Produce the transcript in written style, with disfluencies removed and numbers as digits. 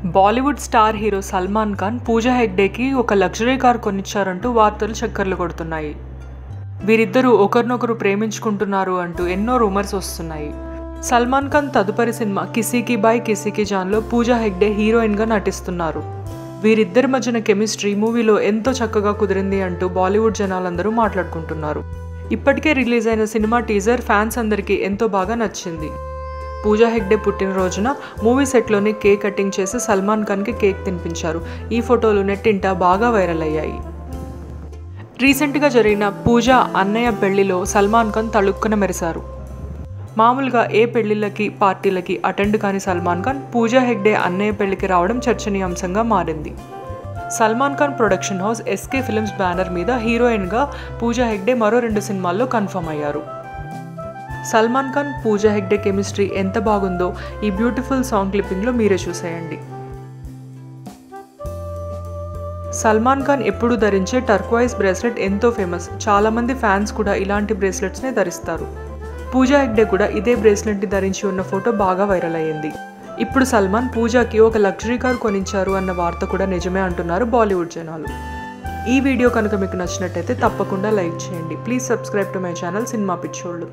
Bollywood star hero Salman Khan పూజా హెగ్డేకి ఒక luxury car కొనిచ్చారంటూ వార్తలు చక్కర్లు కొడుతున్నాయి. వీరిద్దరూ ఒకరినొకరు ప్రేమించుకుంటున్నారు అంటూ ఎన్నో రూమర్స్ వస్తున్నాయి. సల్మాన్ ఖాన్ తదుపరి సినిమా కిసీకి బాయ్ కిసీకి జాన్లో పూజా హెగ్డే హీరోయిన్గా నటిస్తున్నారు. వీరిద్దరి మధ్యన కెమిస్ట్రీ మూవీలో ఎంతో చక్కగా కుదిరింది అంటూ బాలీవుడ్ జనాలందరూ మాట్లాడుకుంటున్నారు. ఇప్పటికే రిలీజ్ అయిన సినిమా టీజర్ ఫ్యాన్స్ అందరికీ ఎంతో బాగా నచ్చింది. పూజా హెగ్డే పుట్టినరోజున మూవీ సెట్లోనే కేక్ కటింగ్ చేసి సల్మాన్ ఖాన్కి కేక్ తినిపించారు. ఈ ఫోటోలు నెట్టింట బాగా వైరల్ అయ్యాయి. రీసెంట్గా జరిగిన పూజా అన్నయ్య పెళ్లిలో సల్మాన్ ఖాన్ తళుక్కున మెరిశారు. మామూలుగా ఏ పెళ్లిళ్ళకి పార్టీలకి అటెండ్ కాని సల్మాన్ ఖాన్ పూజా హెగ్డే అన్నయ్య పెళ్లికి రావడం చర్చనీయాంశంగా మారింది. Salman Khan production house SK films banner మీద హీరోయిన్గా పూజా హెగ్డే మరో 2 సినిమాల్లో కన్ఫర్మ్ అయ్యారు. సల్మాన్ ఖాన్ పూజా హెగ్డే కెమిస్ట్రీ ఎంత బాగుందో ఈ బ్యూటిఫుల్ సాంగ్ క్లిప్పింగ్లో మీరే చూసేయండి. సల్మాన్ ఖాన్ ఎప్పుడు ధరించే టర్క్వైజ్ బ్రేస్లెట్ ఎంతో ఫేమస్. చాలామంది ఫ్యాన్స్ కూడా ఇలాంటి బ్రేస్లెట్స్నే ధరిస్తారు. పూజా హెగ్డే కూడా ఇదే బ్రేస్లెట్ని ధరించి ఉన్న ఫోటో బాగా వైరల్ అయ్యింది. ఇప్పుడు సల్మాన్ పూజాకి ఒక లగ్జరీ కార్ కొనిచ్చారు అన్న వార్త కూడా నిజమే అంటున్నారు బాలీవుడ్ జనాలు. ఈ వీడియో కనుక మీకు నచ్చినట్టయితే తప్పకుండా లైక్ చేయండి. Please subscribe to my channel cinema పిచ్చోళ్ళు.